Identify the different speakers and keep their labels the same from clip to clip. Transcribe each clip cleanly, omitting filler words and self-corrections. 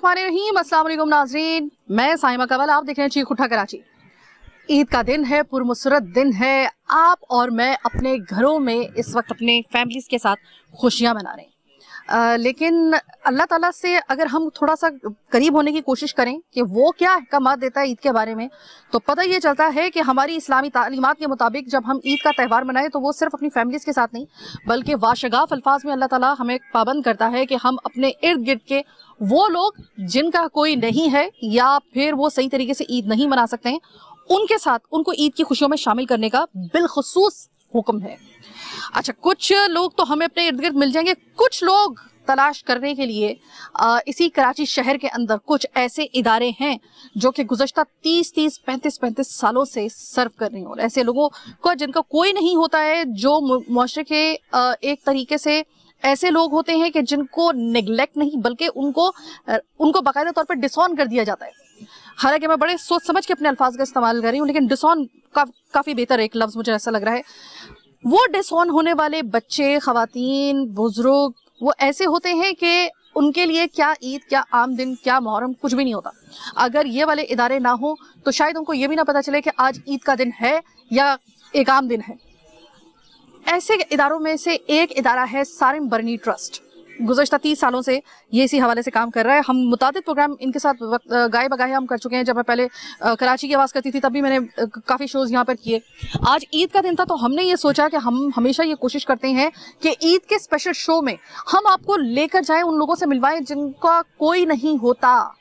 Speaker 1: बिस्मिल्लाहिर्रहमानिर्रहीम। अस्सलाम वालेकुम नाज़रीन, मैं साइमा कंवल, आप देख रहे हैं चीख उठा कराची। ईद का दिन है, पुरमसरत दिन है। आप और मैं अपने घरों में इस वक्त अपने फैमिलीज़ के साथ खुशियाँ मना रहे हैं। लेकिन अल्लाह ताला से अगर हम थोड़ा सा करीब होने की कोशिश करें कि वो क्या अहकामात देता है ईद के बारे में, तो पता ये चलता है कि हमारी इस्लामी तालीमात के मुताबिक जब हम ईद का त्यौहार मनाएं तो वो सिर्फ अपनी फैमिलीज़ के साथ नहीं, बल्कि वाशगाफ अल्फाज में अल्लाह ताला हमें पाबंद करता है कि हम अपने इर्द गिर्द के वो लोग जिनका कोई नहीं है या फिर वो सही तरीके से ईद नहीं मना सकते हैं, उनके साथ उनको ईद की खुशियों में शामिल करने का बिलखुसूस हुक्म है। अच्छा, कुछ लोग तो हमें अपने इर्द गिर्द मिल जाएंगे, कुछ लोग तलाश करने के लिए इसी कराची शहर के अंदर कुछ ऐसे इदारे हैं जो कि गुज़श्ता 30-30, 35-35 सालों से सर्व कर रहे हैं। और ऐसे लोगों को जिनका कोई नहीं होता है, जो मुआशरे के एक तरीके से ऐसे लोग होते हैं कि जिनको नेग्लेक्ट नहीं बल्कि उनको बाकायदा तौर पर डिसऑन कर दिया जाता है। हालांकि मैं बड़े सोच समझ के अपने अल्फाज का इस्तेमाल कर रही हूँ, लेकिन डिसऑन काफ़ी बेहतर एक लफ्ज़ मुझे ऐसा लग रहा है। वो डिसऑन होने वाले बच्चे, ख़वातीन, बुजुर्ग, वो ऐसे होते हैं कि उनके लिए क्या ईद, क्या आम दिन, क्या मुहर्रम कुछ भी नहीं होता। अगर ये वाले इदारे ना हो तो शायद उनको ये भी ना पता चले कि आज ईद का दिन है या एक आम दिन है। ऐसे इदारों में से एक इदारा है सारिम बरनी ट्रस्ट। गुज़श्ता 30 सालों से ये इसी हवाले से काम कर रहा है। हम मुतादिद प्रोग्राम इनके साथ गाए बगाए हम कर चुके हैं। जब मैं पहले कराची की आवाज़ करती थी तब भी मैंने काफ़ी शोज़ यहाँ पर किए। आज ईद का दिन था तो हमने ये सोचा कि हम हमेशा ये कोशिश करते हैं कि ईद के स्पेशल शो में हम आपको लेकर जाएँ, उन लोगों से मिलवाएँ जिनका कोई नहीं होता।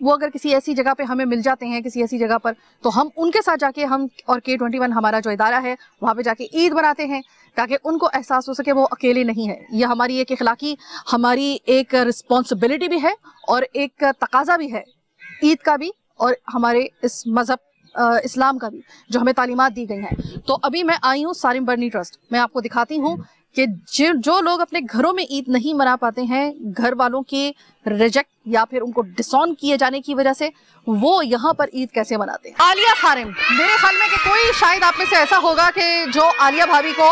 Speaker 1: वो अगर किसी ऐसी जगह पे हमें मिल जाते हैं, किसी ऐसी जगह पर, तो हम उनके साथ जाके हम और K21 हमारा जो इदारा है वहाँ पे जाके ईद मनाते हैं ताकि उनको एहसास हो सके वो अकेले नहीं है। ये हमारी एक इखलाकी, हमारी एक रिस्पॉन्सिबिलिटी भी है और एक तकाजा भी है ईद का भी और हमारे इस मज़हब इस्लाम का भी, जो हमें तालीमात दी गई हैं। तो अभी मैं आई हूँ सारिम बरनी ट्रस्ट। मैं आपको दिखाती हूँ कि जो लोग अपने घरों में ईद नहीं मना पाते हैं, घर वालों के रिजेक्ट या फिर उनको डिसऑन किए जाने की वजह से, वो यहाँ पर ईद कैसे मनाते हैं। आलिया सारिम, मेरे ख्याल में कि कोई शायद आप में से ऐसा होगा कि जो आलिया भाभी को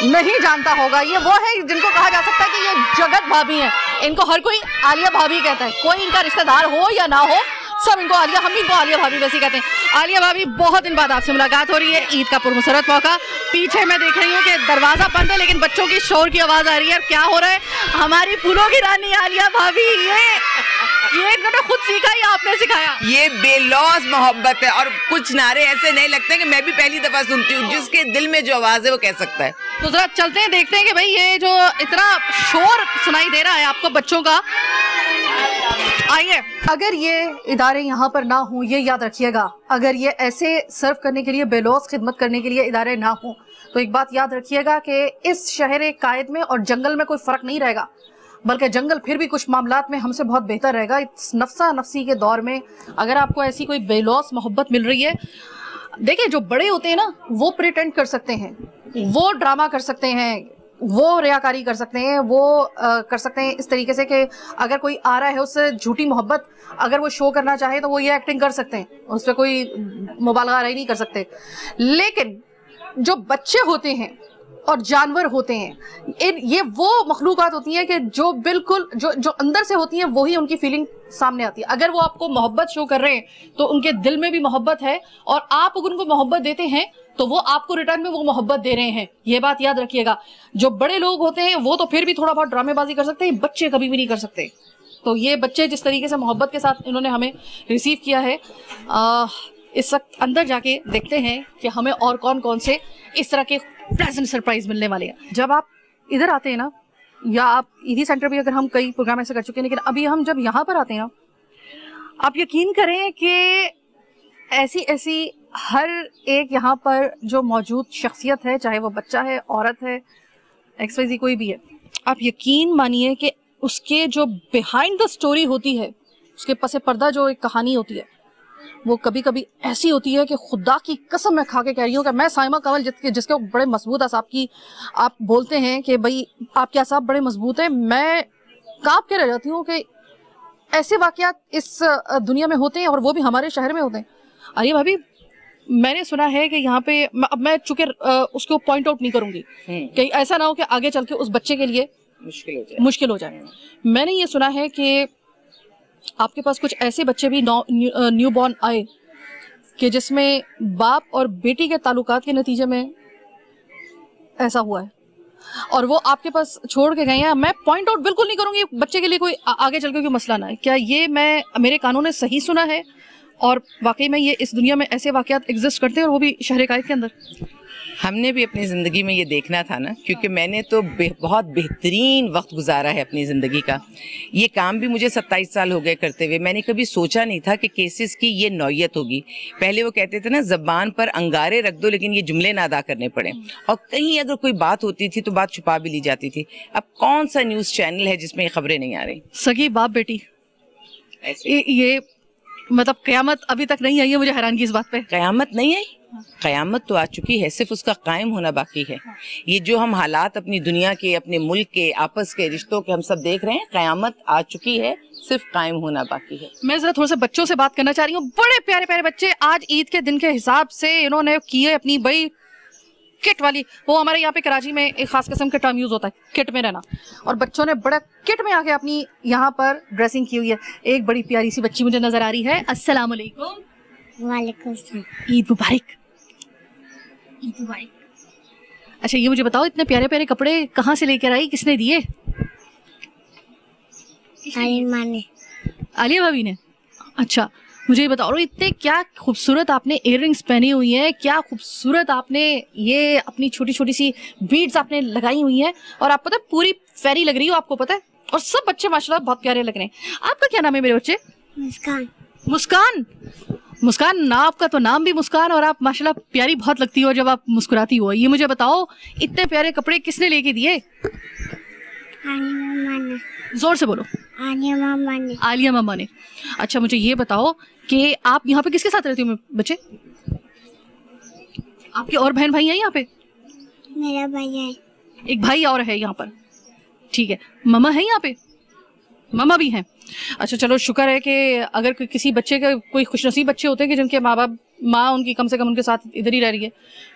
Speaker 1: नहीं जानता होगा। ये वो है जिनको कहा जा सकता है कि ये जगत भाभी हैं। इनको हर कोई आलिया भाभी कहता है, कोई इनका रिश्तेदार हो या ना हो, सब इनको आलिया, हम इनको आलिया भाभी वैसे कहते हैं। आलिया भाभी, बहुत दिन बाद आपसे मुलाकात हो रही है, ईद का पुरमसरत मौका। पीछे मैं देख रही हूँ कि दरवाजा बंद है लेकिन बच्चों की शोर की आवाज आ रही है। क्या हो रहा है? हमारी फूलों की रानी आलिया भाभी, ये इन्होंने खुद सीखा या आपने सिखाया?
Speaker 2: ये बेलौस मोहब्बत है और कुछ नारे ऐसे नहीं लगते कि मैं भी पहली दफा सुनती हूँ। जिसके दिल में जो आवाज है वो कह सकता है।
Speaker 1: तो जरा चलते हैं, देखते हैं कि भाई ये जो इतना शोर सुनाई दे रहा है आपको बच्चों का। आइए, अगर ये इदारे यहाँ पर ना हो, ये याद रखिएगा, अगर ये ऐसे सर्व करने के लिए, बेलौस खिदमत करने के लिए इदारे ना हो, तो एक बात याद रखिएगा कि इस शहर कायद में और जंगल में कोई फ़र्क नहीं रहेगा, बल्कि जंगल फिर भी कुछ मामलात में हमसे बहुत बेहतर रहेगा। इस नफ्सा नफसी के दौर में अगर आपको ऐसी कोई बेलौस मोहब्बत मिल रही है, देखिए जो बड़े होते हैं ना, वो प्रिटेंड कर सकते हैं, वो ड्रामा कर सकते हैं, वो रियाकारी कर सकते हैं, वो कर सकते हैं इस तरीके से कि अगर कोई आ रहा है उससे झूठी मोहब्बत अगर वो शो करना चाहे तो वो ये एक्टिंग कर सकते हैं, उस पर कोई मुबालगा नहीं कर सकते। लेकिन जो बच्चे होते हैं और जानवर होते हैं, ये वो मखलूक़ात होती हैं कि जो बिल्कुल जो अंदर से होती हैं, वही उनकी फीलिंग सामने आती है। अगर वो आपको मोहब्बत शो कर रहे हैं तो उनके दिल में भी मोहब्बत है और आप उनको मोहब्बत देते हैं तो वो आपको रिटर्न में वो मोहब्बत दे रहे हैं। ये बात याद रखिएगा। जो बड़े लोग होते हैं वो तो फिर भी थोड़ा बहुत ड्रामेबाजी कर सकते हैं, बच्चे कभी भी नहीं कर सकते। तो ये बच्चे जिस तरीके से मोहब्बत के साथ इन्होंने हमें रिसीव किया है, इस वक्त अंदर जाके देखते हैं कि हमें और कौन कौन से इस तरह के प्लेजेंट सरप्राइज मिलने वाले हैं। जब आप इधर आते हैं ना, या आप ईदी सेंटर भी, अगर हम कई प्रोग्राम ऐसे कर चुके हैं, लेकिन अभी हम जब यहाँ पर आते हैं ना, आप यकीन करें कि ऐसी हर एक यहाँ पर जो मौजूद शख्सियत है, चाहे वो बच्चा है, औरत है, XYZ कोई भी है, आप यकीन मानिए कि उसके जो बिहाइंड द स्टोरी होती है, उसके पसे पर्दा जो एक कहानी होती है, वो कभी कभी ऐसी होती है कि खुदा की कसम मैं खा के कह रही हूँ कि मैं साइमा कंवल जिसके बड़े मजबूत असाब की आप बोलते हैं कि भाई आपके असाब बड़े मजबूत हैं, मैं काँप के रह जाती हूँ कि ऐसे वाक़यात इस दुनिया में होते हैं और वो भी हमारे शहर में होते हैं। अरे भाभी, मैंने सुना है कि यहाँ पे, अब मैं चूंकि उसको पॉइंट आउट नहीं करूंगी कि ऐसा ना हो कि आगे चल के उस बच्चे के लिए मुश्किल हो जाए। मैंने ये सुना है कि आपके पास कुछ ऐसे बच्चे भी न्यू बॉर्न आए कि जिसमें बाप और बेटी के ताल्लुकात के नतीजे में ऐसा हुआ है और वो आपके पास छोड़ के गए हैं। मैं पॉइंट आउट बिल्कुल नहीं करूंगी बच्चे के लिए कोई आगे चल के कोई मसला ना है। क्या ये मेरे कानों ने सही सुना है और वाकई में ये इस दुनिया में ऐसे वाकयात एग्जिस्ट करते हैं और वो भी शहर कायद के अंदर?
Speaker 2: हमने भी अपनी ज़िंदगी में ये देखना था ना, क्योंकि मैंने तो बहुत बेहतरीन वक्त गुजारा है अपनी ज़िंदगी का। ये काम भी मुझे 27 साल हो गए करते हुए। मैंने कभी सोचा नहीं था कि केसेस की ये नौयत होगी। पहले वो कहते थे ना, ज़बान पर अंगारे रख दो लेकिन ये जुमले ना अदा करने पड़े, और कहीं अगर कोई बात होती थी तो बात छुपा भी ली जाती थी। अब कौन सा न्यूज़ चैनल है जिसमें ये खबरें नहीं आ रही?
Speaker 1: सगी बाप बेटी, ये मतलब क़यामत अभी तक नहीं आई है। मुझे हैरानगी इस बात पे।
Speaker 2: क़यामत नहीं आई? क़यामत तो आ चुकी है, सिर्फ उसका कायम होना बाकी है। ये जो हम हालात अपनी दुनिया के, अपने मुल्क के, आपस के रिश्तों के हम सब देख रहे हैं, क़यामत आ चुकी है, सिर्फ कायम होना बाकी है।
Speaker 1: मैं जरा थोड़ा सा बच्चों से बात करना चाह रही हूँ। बड़े प्यारे प्यारे बच्चे आज ईद के दिन के हिसाब से इन्होंने की है अपनी बड़ी किट वाली, वो हमारे यहाँ पे कराची में एक खास किस्म का टर्म यूज होता है, किट में रहना, और बच्चों ने बड़ा किट में आके अपनी यहाँ पर ड्रेसिंग की हुई है। एक बड़ी प्यारी सी बच्ची मुझे नजर आ रही है। अस्सलाम वालेकुम।
Speaker 3: वालेकुम सलाम।
Speaker 1: ईद मुबारक। ईद मुबारक। अच्छा ये मुझे बताओ, इतने प्यारे प्यारे कपड़े कहाँ से लेकर आई, किसने दिए? आलिया भाभी ने। अच्छा मुझे ये बताओ, इतने क्या खूबसूरत आपने इयररिंग्स पहनी हुई हैं, क्या खूबसूरत आपने ये अपनी छोटी छोटी सी बीड्स आपने लगाई हुई हैं, और आप पता है पूरी फेरी लग रही हो, आपको पता है। और सब बच्चे माशाल्लाह बहुत प्यारे लग रहे हैं। आपका क्या नाम है मेरे बच्चे?
Speaker 3: मुस्कान।
Speaker 1: मुस्कान। मुस्कान ना, आपका तो नाम भी मुस्कान, और आप माशाल्लाह प्यारी बहुत लगती हो जब आप मुस्कुराती हो। ये मुझे बताओ, इतने प्यारे कपड़े किसने लेके दिए? जोर से बोलो।
Speaker 3: आलिया मामा ने।
Speaker 1: आलिया मामा ने। अच्छा मुझे ये बताओ कि आप यहाँ पे किसके साथ रहती हो बच्चे? आपके और बहन भाई हैं यहाँ पे?
Speaker 3: मेरा भाई है।
Speaker 1: एक भाई और है यहाँ पर, ठीक है। मामा है यहाँ पे? मामा भी हैं। अच्छा चलो शुक्र है कि अगर किसी बच्चे के कोई खुशनसीब बच्चे होते हैं कि जिनके माँ उनकी कम से कम उनके साथ इधर ही रह रही है,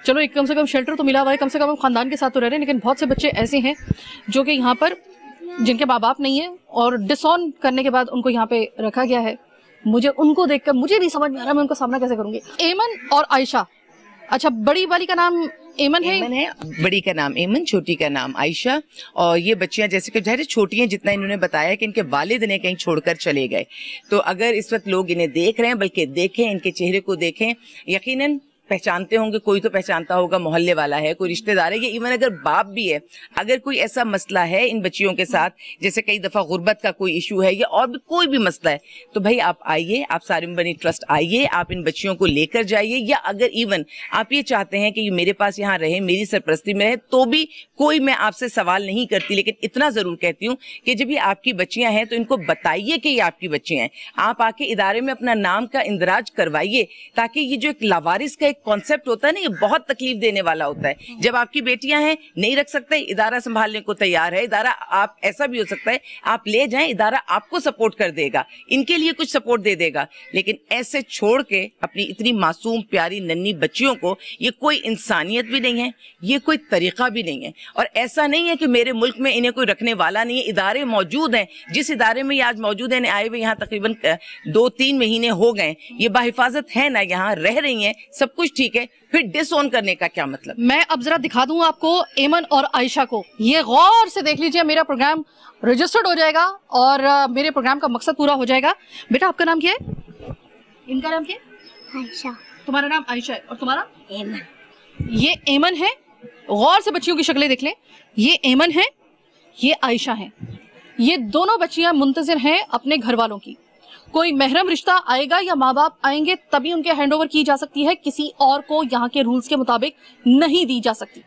Speaker 1: चलो एक कम से कम शेल्टर तो मिला हुआ है, कम से कम खानदान के साथ तो रह रहे हैं। लेकिन बहुत से बच्चे ऐसे हैं जो कि यहाँ पर जिनके माँ बाप नहीं है और डिसऑन करने के बाद उनको यहाँ पे रखा गया है। मुझे उनको देखकर मुझे नहीं समझ में आ रहा मैं उनका सामना कैसे करूंगी। एमन और आयशा। अच्छा बड़ी वाली का नाम एमन है,
Speaker 2: बड़ी का नाम एमन, छोटी का नाम आयशा। और ये बच्चियां जैसे कि ज़ाहिर छोटी हैं, जितना इन्होंने बताया कि इनके वालिद ने कहीं छोड़कर चले गए, तो अगर इस वक्त लोग इन्हें देख रहे हैं, बल्कि देखें, इनके चेहरे को देखें, यकीनन पहचानते होंगे, कोई तो पहचानता होगा, मोहल्ले वाला है, कोई रिश्तेदार है, या इवन अगर बाप भी है। अगर कोई ऐसा मसला है इन बच्चियों के साथ, जैसे कई दफ़ा गुर्बत का कोई इशू है या और भी कोई भी मसला है, तो भाई आप आइए, आप सारिम बनी ट्रस्ट आइए, आप इन बच्चियों को लेकर जाइए। या अगर इवन आप ये चाहते हैं कि ये मेरे पास यहाँ रहे, मेरी सरपरस्ती में रहे, तो भी कोई मैं आपसे सवाल नहीं करती, लेकिन इतना ज़रूर कहती हूँ कि जब ये आपकी बच्चियाँ हैं तो इनको बताइए कि ये आपकी बच्चियाँ हैं। आप आके इदारे में अपना नाम का इंदराज करवाइए, ताकि ये जो एक लावारिस का कॉन्सेप्ट होता है ना, ये बहुत तकलीफ देने वाला होता है। जब आपकी बेटियां हैं, नहीं रख सकते, इदारा संभालने को तैयार है, इदारा आप ऐसा भी हो सकता है आप ले जाएं, इदारा आपको सपोर्ट कर देगा, इनके लिए कुछ सपोर्ट दे देगा। लेकिन ऐसे छोड़ के अपनी इतनी मासूम प्यारी नन्ही बच्चियों को, ये कोई इंसानियत भी नहीं है, ये कोई तरीका भी नहीं है। और ऐसा नहीं है कि मेरे मुल्क में इन्हें कोई रखने वाला नहीं है, इदारे मौजूद हैं। जिस इदारे में ये आज मौजूद है, आए हुए यहाँ तकरीबन 2-3 महीने हो गए, ये बाहिफाजत है ना, यहाँ रह रही हैं, सब कुछ ठीक है, फिर डिसऑन करने का क्या मतलब?
Speaker 1: मैं अब जरा दिखा दूं आपको एमन और आयशा को। ये गौर से देख लीजिए, मेरा प्रोग्राम रजिस्टर्ड हो जाएगा और मेरे प्रोग्राम का मकसद पूरा हो जाएगा। बेटा आपका नाम क्या है? इनका नाम क्या है?
Speaker 3: आयशा।
Speaker 1: तुम्हारा नाम आयशा है और तुम्हारा?
Speaker 3: एमन।
Speaker 1: ये एमन है, गौर से बच्चियों की शक्लें देख लें। ये एमन है, ये आयशा है। ये दोनों बच्चियां मुंतजिर हैं अपने घर वालों की। कोई महरम रिश्ता आएगा या माँ बाप आएंगे तभी उनके हैंडओवर की जा सकती है, किसी और को यहाँ के रूल्स के मुताबिक नहीं दी जा सकती।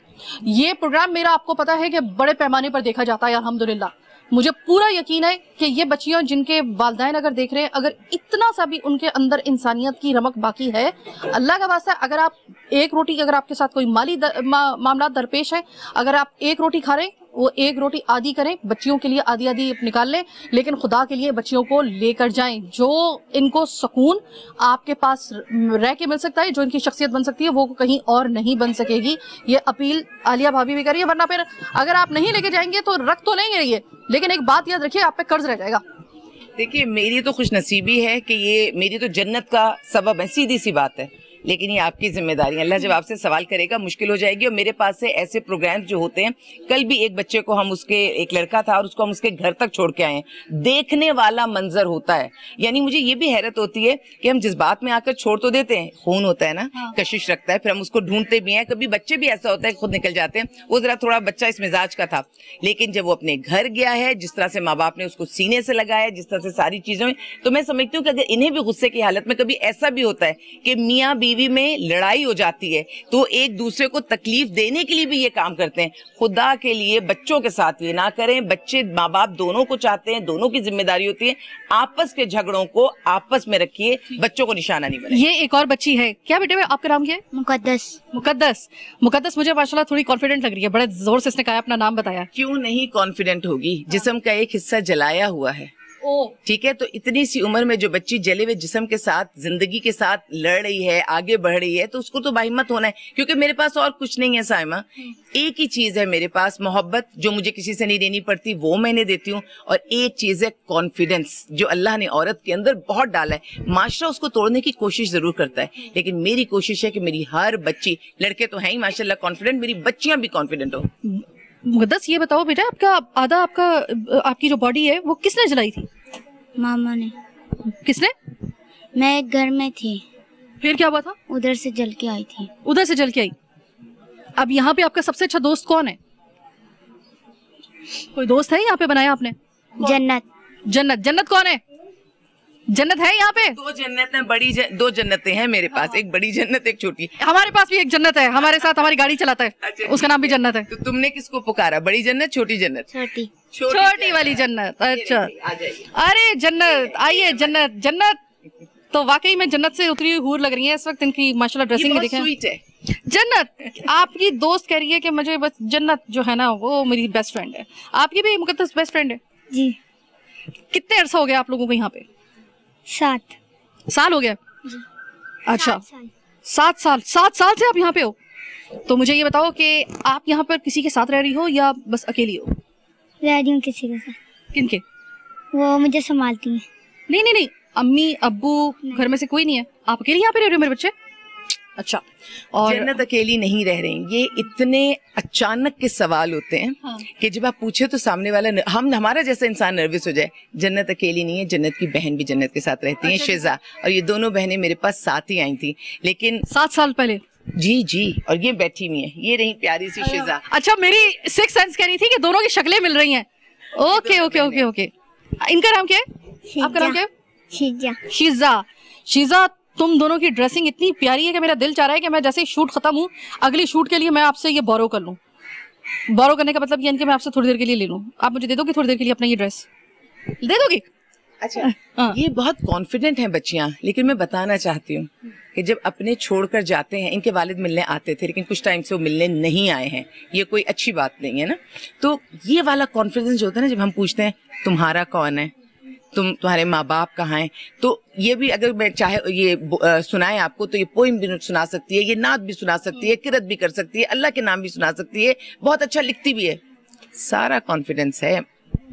Speaker 1: ये प्रोग्राम मेरा आपको पता है कि बड़े पैमाने पर देखा जाता है अल्हम्दुलिल्लाह। मुझे पूरा यकीन है कि ये बच्चियां जिनके वालिदैन अगर देख रहे हैं, अगर इतना सा भी उनके अंदर इंसानियत की रमक बाकी है, अल्लाह का वास्ता, अगर आप एक रोटी, अगर आपके साथ कोई माली मामला दरपेश है, अगर आप एक रोटी खा रहे हैं, वो एक रोटी आधी करें, बच्चियों के लिए आधी आधी निकाल लें, लेकिन खुदा के लिए बच्चियों को लेकर जाएं। जो इनको सुकून आपके पास रह के मिल सकता है, जो इनकी शख्सियत बन सकती है, वो कहीं और नहीं बन सकेगी। ये अपील आलिया भाभी भी करिए, वरना फिर अगर आप नहीं लेके जाएंगे तो रख तो लेंगे ये, लेकिन एक बात याद रखिए, आप पे कर्ज रह जाएगा।
Speaker 2: देखिए मेरी तो खुश नसीबी है कि ये मेरी तो जन्नत का सबब है, सीधी सी बात है, लेकिन ये आपकी जिम्मेदारी है। अल्लाह जब आपसे सवाल करेगा मुश्किल हो जाएगी। और मेरे पास से ऐसे प्रोग्राम्स जो होते हैं, कल भी एक बच्चे को हम उसके, एक लड़का था और उसको हम उसके घर तक छोड़ के आए हैं, देखने वाला मंजर होता है। यानी मुझे ये भी हैरत होती है कि हम जज्बात में आकर छोड़ तो देते हैं, खून होता है ना, कशिश रखता है, फिर हम उसको ढूंढते भी हैं। कभी बच्चे भी ऐसा होता है खुद निकल जाते हैं, वो जरा थोड़ा बच्चा इस मिजाज का था, लेकिन जब वो अपने घर गया है, जिस तरह से माँ बाप ने उसको सीने से लगाया, जिस तरह से सारी चीजों में, तो मैं समझती हूँ कि अगर इन्हें भी गुस्से की हालत में कभी ऐसा भी होता है कि मियाँ बीवी में लड़ाई हो जाती है, तो एक दूसरे को तकलीफ देने के लिए भी ये काम करते हैं। खुदा के लिए बच्चों के साथ ये ना करें। बच्चे माँ बाप दोनों को चाहते हैं, दोनों की जिम्मेदारी होती है। आपस के झगड़ों को आपस में रखिए, बच्चों को निशाना नहीं बनाइए।
Speaker 1: ये एक और बच्ची है, क्या बेटे आपका नाम क्या है?
Speaker 3: मुकद्दस।
Speaker 1: मुकद्दस। मुकद्दस मुझे माशाल्लाह थोड़ी कॉन्फिडेंट लग रही है, बड़े जोर से इसने कहा, अपना नाम बताया।
Speaker 2: क्यों नहीं कॉन्फिडेंट होगी? जिस्म का एक हिस्सा जलाया हुआ है, ठीक है, तो इतनी सी उम्र में जो बच्ची जले हुए जिस्म के साथ जिंदगी के साथ लड़ रही है, आगे बढ़ रही है, तो उसको तो बाहिम्मत होना है। क्योंकि मेरे पास और कुछ नहीं है साइमा, एक ही चीज है मेरे पास, मोहब्बत, जो मुझे किसी से नहीं देनी पड़ती वो मैंने देती हूँ, और एक चीज है कॉन्फिडेंस, जो अल्लाह ने औरत के अंदर बहुत डाला है। माशरा उसको तोड़ने की कोशिश जरूर करता है, लेकिन मेरी कोशिश है कि मेरी हर बच्ची, लड़के तो हैं ही माशाल्लाह कॉन्फिडेंट, मेरी बच्चियां भी कॉन्फिडेंट हो।
Speaker 1: मुकद्दस ये बताओ बेटा, आपकी जो बॉडी है वो किसने जलाई थी?
Speaker 3: मामा ने।
Speaker 1: किसने?
Speaker 3: मैं एक घर में थी,
Speaker 1: फिर क्या हुआ था?
Speaker 3: उधर से जल के आई थी।
Speaker 1: उधर से जल के आई। अब यहाँ पे आपका सबसे अच्छा दोस्त कौन है? कोई दोस्त है यहाँ पे बनाया आपने?
Speaker 3: जन्नत।
Speaker 1: जन्नत। जन्नत कौन है? जन्नत है यहाँ पे?
Speaker 2: दो जन्नत है, दो जन्नतें हैं मेरे पास, एक बड़ी जन्नत एक छोटी।
Speaker 1: हमारे पास भी एक जन्नत है, हमारे साथ हमारी गाड़ी चलाता है।
Speaker 2: अच्छा,
Speaker 1: उसका नाम भी जन्नत है।
Speaker 2: तो तुमने किसको पुकारा, बड़ी जन्नत छोटी जन्नत?
Speaker 3: छोटी।
Speaker 1: छोटी वाली जन्नत। अच्छा, अरे जन्नत आइए। जन्नत, जन्नत तो वाकई में जन्नत से उतरी हुई हूर लग रही है इस वक्त, इनकी माशाल्लाह ड्रेसिंग भी देखें।
Speaker 2: स्वीट है
Speaker 1: जन्नत। आपकी दोस्त कह रही है कि मुझे बस जन्नत जो है ना वो मेरी बेस्ट फ्रेंड है। आपकी भी मुकद्दस बेस्ट फ्रेंड है
Speaker 3: जी।
Speaker 1: कितने अरसा हो गया आप लोगों को यहाँ पे?
Speaker 3: 7
Speaker 1: साल हो गया? अच्छा,
Speaker 3: 7 साल।
Speaker 1: 7 साल। 7 साल से आप यहाँ पे हो? तो मुझे ये बताओ कि आप यहाँ पर किसी के साथ रह रही हो या बस अकेली हो?
Speaker 3: रह रही हूँ किसी के साथ।
Speaker 1: किनके?
Speaker 3: वो मुझे संभालती हैं।
Speaker 1: नहीं नहीं नहीं, अम्मी अब्बू घर में से कोई नहीं है, आप अकेली यहाँ पे रह रहे हो मेरे बच्चे? अच्छा। और
Speaker 2: जन्नत अकेली नहीं रह रही। ये इतने अचानक के सवाल होते हैं कि जब आप पूछे तो सामने वाला हमारा जैसा इंसान नर्वस हो जाए। जन्नत अकेली नहीं है, जन्नत की बहन भी जन्नत के साथ रहती है, शिजा, और ये दोनों बहनें मेरे पास साथ ही आई थी। लेकिन
Speaker 1: 7 साल पहले?
Speaker 2: जी जी, और ये बैठी हुई है, ये रही प्यारी सी शिजा।
Speaker 1: अच्छा, मेरी 6 सेंस कह रही थी कि दोनों की शक्लें मिल रही हैं। Okay okay okay okay. इनका नाम क्या है? आपका नाम क्या है?
Speaker 3: शीजा।
Speaker 1: शीजा। शीजा, तुम दोनों की ड्रेसिंग इतनी प्यारी है कि मेरा दिल चाह रहा है कि मैं जैसे ही शूट खत्म हूँ, अगली शूट के लिए मैं आपसे ये बोरो कर लूँ। बोरो करने का मतलब ये कि मैं आपसे थोड़ी देर के लिए ले लूँ। आप मुझे दे दोगे थोड़ी देर के लिए अपना ये ड्रेस? दे दोगी?
Speaker 2: अच्छा, ये बहुत कॉन्फिडेंट हैं बच्चियां, लेकिन मैं बताना चाहती हूँ कि जब अपने छोड़कर जाते हैं, इनके वालिद मिलने आते थे लेकिन कुछ टाइम से वो मिलने नहीं आए हैं, ये कोई अच्छी बात नहीं है ना। तो ये वाला कॉन्फिडेंस जो होता है ना, जब हम पूछते हैं तुम्हारा कौन है, तुम्हारे माँ बाप कहाँ हैं, तो ये भी अगर मैं चाहे ये सुनाए आपको तो ये पोइम भी सुना सकती है, ये नात भी सुना सकती है, किरत भी कर सकती है, अल्लाह के नाम भी सुना सकती है, बहुत अच्छा लिखती भी है, सारा कॉन्फिडेंस है।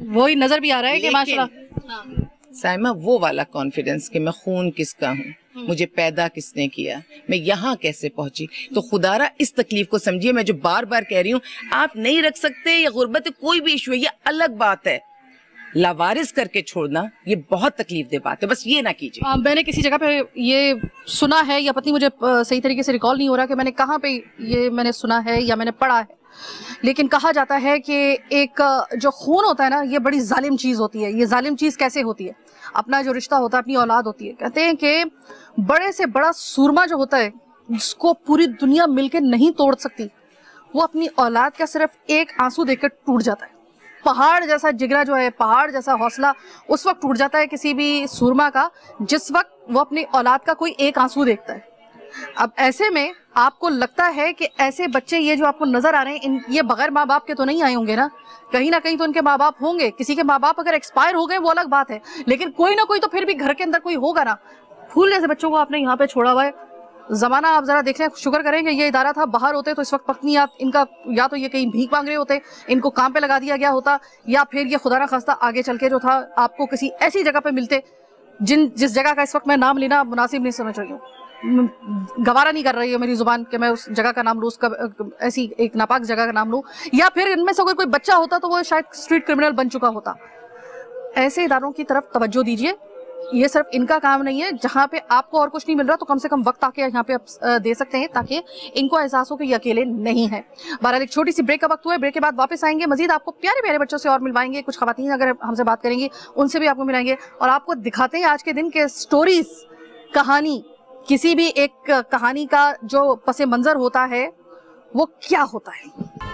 Speaker 1: वही नजर भी आ रहा है कि माशाल्लाह
Speaker 2: साइमा वो वाला कॉन्फिडेंस कि मैं खून किसका हूँ, मुझे पैदा किसने किया, मैं यहाँ कैसे पहुंची। तो खुदारा इस तकलीफ को समझिए, मैं जो बार बार कह रही हूँ, आप नहीं रख सकते, या गुर्बत कोई भी इशू है, ये अलग बात है, लावारिस करके छोड़ना ये बहुत तकलीफ दे बात है, बस ये ना कीजिए।
Speaker 1: मैंने किसी जगह पे ये सुना है, या पत्नी मुझे सही तरीके से रिकॉल नहीं हो रहा कि मैंने कहाँ पे ये मैंने सुना है या मैंने पढ़ा है, लेकिन कहा जाता है कि एक जो खून होता है ना, ये बड़ी जालिम चीज़ होती है। ये जालिम चीज़ कैसे होती है? अपना जो रिश्ता होता है, अपनी औलाद होती है। कहते हैं कि बड़े से बड़ा सूरमा जो होता है, जिसको पूरी दुनिया मिलकर नहीं तोड़ सकती, वो अपनी औलाद का सिर्फ एक आंसू देखकर टूट जाता है। पहाड़ जैसा जिगरा जो है, पहाड़ जैसा हौसला उस वक्त टूट जाता है किसी भी सूरमा का, जिस वक्त वो अपनी औलाद का कोई एक आंसू देखता है। अब ऐसे में आपको लगता है कि ऐसे बच्चे ये जो आपको नजर आ रहे हैं, ये बगैर माँ बाप के तो नहीं आए होंगे ना कहीं तो उनके माँ बाप होंगे। किसी के माँ बाप अगर एक्सपायर हो गए वो अलग बात है, लेकिन कोई ना कोई तो फिर भी घर के अंदर कोई होगा ना। फूल जैसे बच्चों को आपने यहाँ पे छोड़ा हुआ है, ज़माना आप ज़रा देख लें, शुक्र करें कि ये इदारा था, बाहर होते तो इस वक्त पत्नियाँ इनका या तो ये कहीं भीख मांग रहे होते, इनको काम पे लगा दिया गया होता, या फिर ये खुदा ना खास्ता आगे चल के जो था आपको किसी ऐसी जगह पे मिलते जिस जगह का इस वक्त मैं नाम लेना मुनासिब नहीं समझ रही हूँ, गवारा नहीं कर रही है मेरी जुबान कि मैं उस जगह का नाम लूँ, उसका ऐसी एक नापाक जगह का नाम लूँ, या फिर इनमें से अगर कोई बच्चा होता तो वो शायद स्ट्रीट क्रिमिनल बन चुका होता। ऐसे इदारों की तरफ तवज्जो दीजिए, ये सिर्फ इनका काम नहीं है। जहाँ पे आपको और कुछ नहीं मिल रहा तो कम से कम वक्त आके यहाँ पे आप दे सकते हैं ताकि इनको एहसास हो कि ये अकेले नहीं है। बहरहाल एक छोटी सी ब्रेक का वक्त हुआ है, ब्रेक के बाद वापस आएंगे, मजीद आपको प्यारे प्यारे बच्चों से और मिलवाएंगे, कुछ खवातीन अगर हमसे बात करेंगी उनसे भी आपको मिलाएंगे और आपको दिखाते हैं आज के दिन के स्टोरीज, कहानी, किसी भी एक कहानी का जो पसे मंजर होता है वो क्या होता है।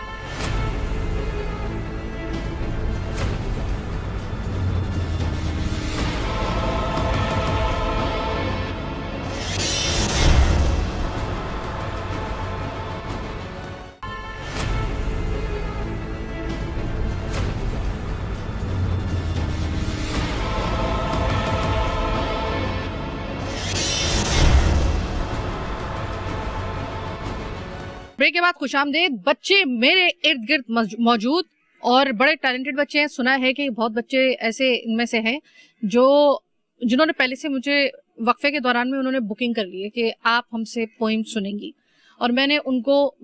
Speaker 1: ब्रेक के बाद खुशामदेद। बच्चे मेरे इर्द गिर्द मौजूद और बड़े टैलेंटेड बच्चे हैं। सुना है कि बहुत बच्चे ऐसे इनमें से हैं जिन्होंने पहले से मुझे वक्फे के दौरान में उन्होंने बुकिंग कर ली है कि आप हमसे पोइम सुनेंगी, और मैंने उनको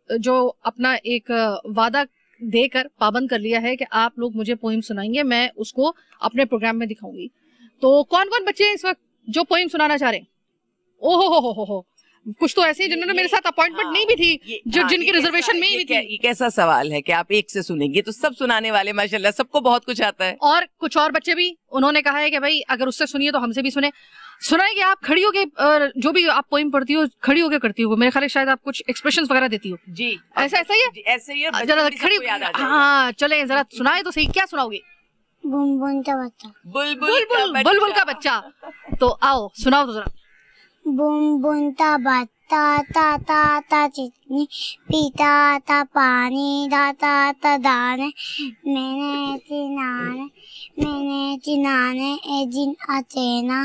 Speaker 1: जो अपना एक वादा देकर पाबंद कर लिया है कि आप लोग मुझे पोइम सुनाएंगे, मैं उसको अपने प्रोग्राम में दिखाऊंगी। तो कौन कौन बच्चे हैं इस वक्त जो पोइम सुनाना चाह रहे हैं? ओहो हो, कुछ तो ऐसे हैं जिन्होंने मेरे साथ अपॉइंटमेंट नहीं भी थी, जिनकी रिजर्वेशन में ही थी।
Speaker 2: ये कैसा सवाल है कि आप एक से सुनेंगे? तो सब सुनाने वाले माशाल्लाह, सबको बहुत कुछ आता है।
Speaker 1: और कुछ और बच्चे भी उन्होंने कहा है कि भाई अगर उससे सुनिए तो हमसे भी सुनाएंगे। आप खड़ी होके जो भी आप पोइम पढ़ती हो खड़ी होके करती हो, मेरे ख्याल है शायद आप कुछ एक्सप्रेशंस वगैरह देती हो जी, ऐसा ही है, ऐसे ही है। जरा खड़ी, हाँ चले जरा सुनाए तो सही, क्या सुनाओगे?
Speaker 3: बुलबुल का बच्चा।
Speaker 1: बुलबुल का बच्चा, तो आओ सुनाओ तो जरा।
Speaker 3: बुलबुल का बच्चा ता ता ता चिटनी पीता ता पानी दाता ता दाने मैंने चिनाने ए जिन अचेना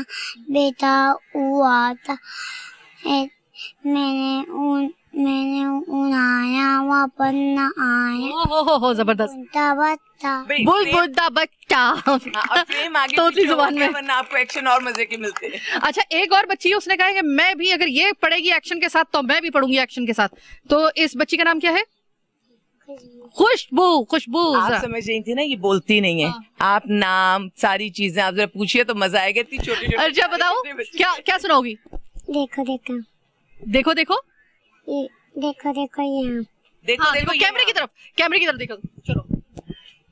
Speaker 3: बेटा उआता मैंने उनाया वापन न आया।
Speaker 1: हो जबरदस्त। बुलबुल दा बच्चा तोतली जुबान में,
Speaker 2: वरना आपको एक्शन और मजे के मिलते हैं।
Speaker 1: अच्छा, एक और बच्ची है, उसने कहा है कि मैं भी अगर ये पढ़ेगी एक्शन के साथ तो मैं भी पढ़ूंगी एक्शन के साथ। तो इस बच्ची का नाम क्या है? खुशबू।
Speaker 2: आप समझ रही थी ना, ये बोलती नहीं है। आप नाम सारी चीजें आप जरा पूछिए तो मजा आएगा। इतनी छोटी।
Speaker 1: अच्छा बताओ क्या सुनाओगी?
Speaker 3: देखो
Speaker 1: देखो कैमरे की तरफ देखो। चलो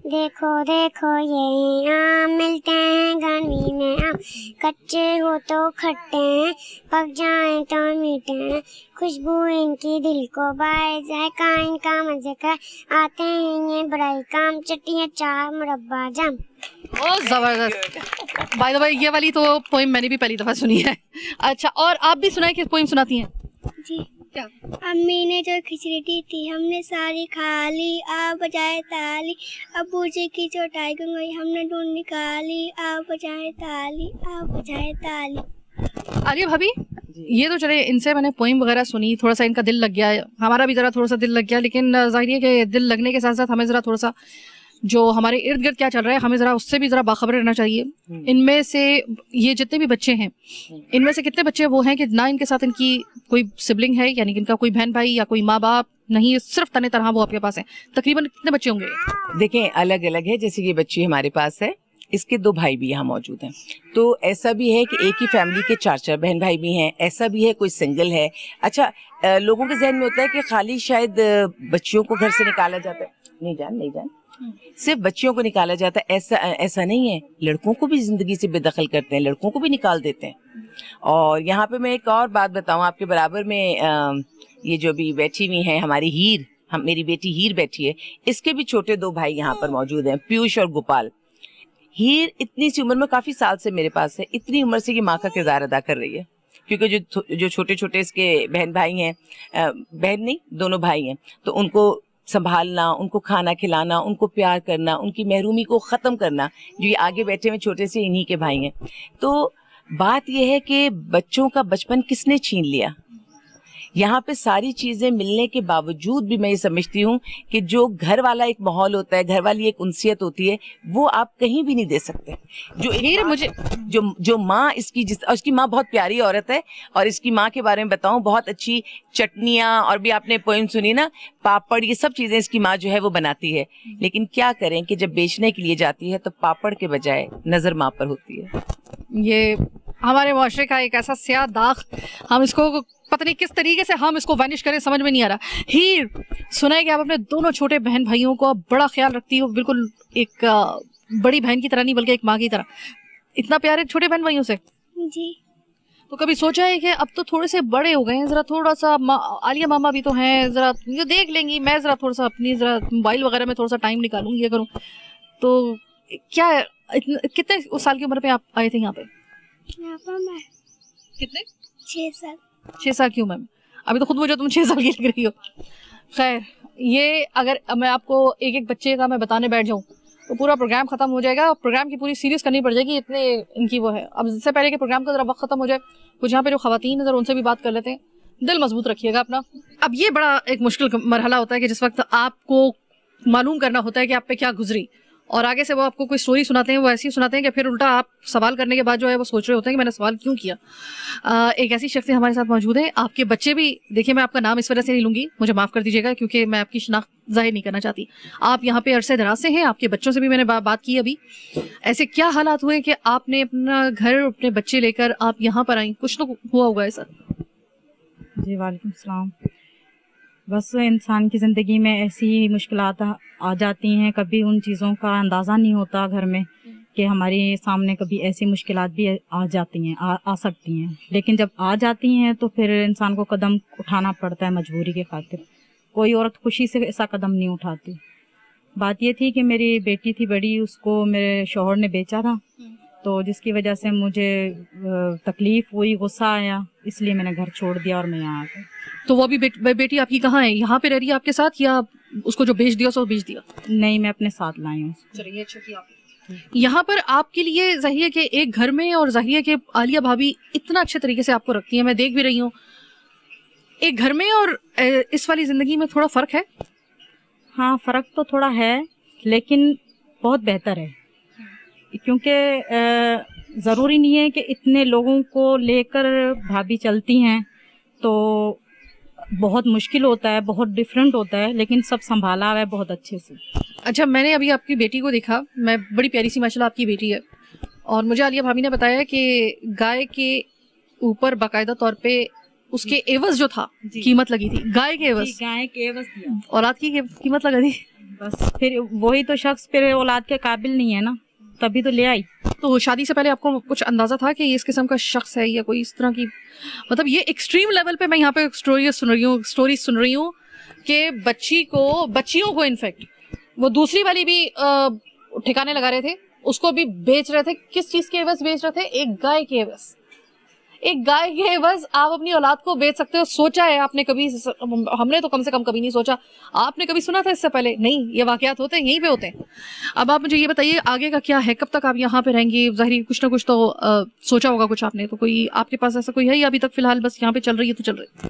Speaker 3: देखो ये आम मिलते हैं गर्मी में आम, कच्चे हो तो खट्टे हैं, पक जाए तो मीठे हैं, खुशबू इनकी दिल को बाए, जायका इनका मजे का, आते हैं ये बड़ाई काम, चटनी अचार मुरब्बा जाम।
Speaker 1: ओ जबरदस्त। बाय द वे ये वाली तो पोइम मैंने भी पहली दफा सुनी है। अच्छा, और आप भी सुनाए कि पोइम सुनाती हैं?
Speaker 3: जी। क्या? अम्मी ने जो खिचड़ी दी थी हमने सारी खा ली, आप बजाए ताली, अबू जी की चोटाई गई हमने ढूंढ निकाली, आप बजाए ताली।
Speaker 1: आलिया भाभी, ये तो चले, इनसे मैंने पोइम वगैरह सुनी, थोड़ा सा इनका दिल लग गया, हमारा भी जरा थोड़ा सा दिल लग गया, लेकिन जाहिर है कि दिल लगने के साथ साथ हमें जरा थोड़ा सा जो हमारे इर्द गिर्द क्या चल रहा है हमें जरा उससे भी जरा बाखबर रहना चाहिए। इनमें से ये जितने भी बच्चे हैं, इनमें से कितने बच्चे वो हैं कि ना इनके साथ इनकी कोई सिबलिंग है, यानी कि इनका कोई बहन भाई या कोई माँ बाप नहीं, सिर्फ तने तरह वो आपके पास हैं? तकरीबन कितने बच्चे होंगे?
Speaker 2: देखें, अलग अलग है। जैसे ये बच्ची हमारे पास है, इसके 2 भाई भी यहाँ मौजूद हैं। तो ऐसा भी है कि एक ही फैमिली के 4 बहन भाई भी हैं, ऐसा भी है कोई सिंगल है। अच्छा, लोगों के जहन में होता है कि खाली शायद बच्चियों को घर से निकाला जाता है। नहीं जान सिर्फ बच्चियों को निकाला जाता है, ऐसा नहीं है। लड़कों को भी जिंदगी से बेदखल करते हैं, लड़कों को भी निकाल देते हैं। और यहाँ पे मैं एक और बात बताऊँ, आपके बराबर में ये जो भी बैठी हुई है हमारी हीर, मेरी बेटी हीर बैठी है, इसके भी छोटे 2 भाई यहाँ पर मौजूद हैं, पीयूष और गोपाल। हीर इतनी सी उम्र में, काफी साल से मेरे पास है, इतनी उम्र से ये माँ का किरदार अदा कर रही है, क्योंकि जो छोटे छोटे इसके बहन भाई हैं, बहन नहीं दोनों भाई हैं, तो उनको संभालना, उनको खाना खिलाना, उनको प्यार करना, उनकी महरूमी को ख़त्म करना, जो ये आगे बैठे हुए छोटे से इन्हीं के भाई हैं। तो बात यह है कि बच्चों का बचपन किसने छीन लिया? यहाँ पे सारी चीजें मिलने के बावजूद भी मैं ये समझती हूँ कि जो घर वाला एक माहौल होता है, घर वाली एक उनसियत होती है, वो आप कहीं भी नहीं दे सकते। जो मुझे जो माँ इसकी माँ बहुत प्यारी औरत है, और इसकी माँ के बारे में बताऊं, बहुत अच्छी चटनियाँ, और भी आपने पोएम सुनी ना, पापड़, ये सब चीजें इसकी माँ जो है वो बनाती है। लेकिन क्या करें कि जब बेचने के लिए जाती है तो पापड़ के बजाय नजर माँ पर होती है।
Speaker 1: ये हमारे मुआशरे का एक ऐसा स्याह दाग, हम इसको पता नहीं किस तरीके से हम इसको वैनिश करें, समझ में नहीं आ रहा। हीर, सुना है कि आप अपने दोनों छोटे बहन भाइयों को बड़ा ख्याल रखती हो, बिल्कुल एक बड़ी बहन की तरह नहीं बल्कि एक माँ की तरह। इतना प्यारे छोटे बहन भाइयों से?
Speaker 3: जी।
Speaker 1: तो कभी सोचा है कि अब तो थोड़े से बड़े हो गए हैं, जरा थोड़ा सा आलिया मामा भी तो हैं, जरा ये देख लेंगी, मैं जरा थोड़ा सा अपनी जरा मोबाइल वगैरह में थोड़ा सा टाइम निकालूंगी, ये करूँ। तो क्या कितने उस साल की उम्र पे आप आए थे यहाँ पे?
Speaker 3: यहाँ पर मैं
Speaker 1: कितने?
Speaker 3: 6 साल।
Speaker 1: 6 साल की उम्र में? अभी तो खुद मुझे तुम 6 साल की लग रही हो। खैर, ये अगर मैं आपको एक एक बच्चे का मैं बताने बैठ जाऊँ तो पूरा प्रोग्राम खत्म हो जाएगा, प्रोग्राम की पूरी सीरीज करनी पड़ जाएगी, इतने इनकी वो है। अब इससे पहले कि प्रोग्राम का जरा वक्त खत्म हो जाए, कुछ यहाँ पे जो खवातीन नजर उनसे भी बात कर लेते हैं। दिल मजबूत रखिएगा अपना। अब ये बड़ा एक मुश्किल मरहला होता है कि जिस वक्त आपको मालूम करना होता है कि आप पे क्या गुजरी, और आगे से वो आपको कोई स्टोरी सुनाते हैं, वो ऐसी सुनाते हैं कि फिर उल्टा आप सवाल करने के बाद जो है वो सोच रहे होते हैं कि मैंने सवाल क्यों किया। एक ऐसी शख्सियत हमारे साथ मौजूद है, आपके बच्चे भी, देखिए मैं आपका नाम इस वजह से नहीं लूंगी, मुझे माफ कर दीजिएगा, क्योंकि मैं आपकी शनाख्त जाहिर नहीं करना चाहती। आप यहाँ पे अरसे दराज से हैं, आपके बच्चों से भी मैंने बात की अभी। ऐसे क्या हालात हुए कि आपने अपना घर, अपने बच्चे लेकर आप यहाँ पर आई? कुछ तो हुआ होगा ऐसा।
Speaker 4: जी वालेकुम सलाम। बस इंसान की ज़िंदगी में ऐसी मुश्किलात आ जाती हैं, कभी उन चीज़ों का अंदाज़ा नहीं होता घर में कि हमारे सामने कभी ऐसी मुश्किलात भी आ जाती हैं, आ सकती हैं। लेकिन जब आ जाती हैं तो फिर इंसान को कदम उठाना पड़ता है मजबूरी के खातिर। कोई औरत खुशी से ऐसा कदम नहीं उठाती। बात ये थी कि मेरी बेटी थी बड़ी, उसको मेरे शौहर ने बेचा था, तो जिसकी वजह से मुझे तकलीफ हुई, गुस्सा आया, इसलिए मैंने घर छोड़ दिया और मैं यहाँ आ गई।
Speaker 1: तो वो अभी बेटी आपकी कहाँ है? यहाँ पे रह रही है आपके साथ, या उसको जो बेच दिया उसको बेच दिया?
Speaker 4: नहीं, मैं अपने साथ लाई हूँ।
Speaker 1: चलिए, अच्छा किया आपने। यहाँ पर आपके लिए जाहिर है कि एक घर में, और जाहिर है कि आलिया भाभी इतना अच्छे तरीके से आपको रखती है, मैं देख भी रही हूँ। एक घर में और इस वाली जिंदगी में थोड़ा फर्क है?
Speaker 4: हाँ, फर्क तो थोड़ा है, लेकिन बहुत बेहतर है, क्योंकि ज़रूरी नहीं है कि इतने लोगों को लेकर भाभी चलती हैं तो बहुत मुश्किल होता है, बहुत डिफरेंट होता है, लेकिन सब संभाला हुआ है बहुत अच्छे से।
Speaker 1: अच्छा, मैंने अभी आपकी बेटी को देखा, मैं बड़ी प्यारी सी माशाल्लाह आपकी बेटी है, और मुझे आलिया भाभी ने बताया कि गाय के ऊपर बाकायदा तौर पे उसके एवज जो था कीमत लगी थी। गाय के एवज?
Speaker 4: गाय के एवज दिया।
Speaker 1: औलाद की कीमत लगा दी।
Speaker 4: बस फिर वही तो शख्स फिर औलाद के काबिल नहीं है ना, तभी तो ले आई।
Speaker 1: तो शादी से पहले आपको कुछ अंदाजा था कि ये इस किस्म का शख्स है या कोई इस तरह की, मतलब ये एक्सट्रीम लेवल पे मैं यहाँ पे स्टोरी सुन रही हूँ कि बच्चियों को इनफैक्ट वो दूसरी वाली भी ठिकाने लगा रहे थे, उसको भी बेच रहे थे। किस चीज के एवज बेच रहे थे? एक गाय के एवज। एक गाय के एवज आप अपनी औलाद को बेच सकते हो? सोचा है आपने कभी? हमने तो कम से कम कभी नहीं सोचा। आपने कभी सुना था इससे पहले? नहीं, ये वाकयात होते हैं, यहीं पे होते हैं। अब आप मुझे ये बताइए आगे का क्या है, कब तक आप यहाँ पे रहेंगी? ज़ाहिर कुछ ना कुछ तो सोचा होगा कुछ आपने, तो कोई आपके पास ऐसा कोई है या अभी तक फिलहाल बस यहाँ पे चल रही है तो चल रही है?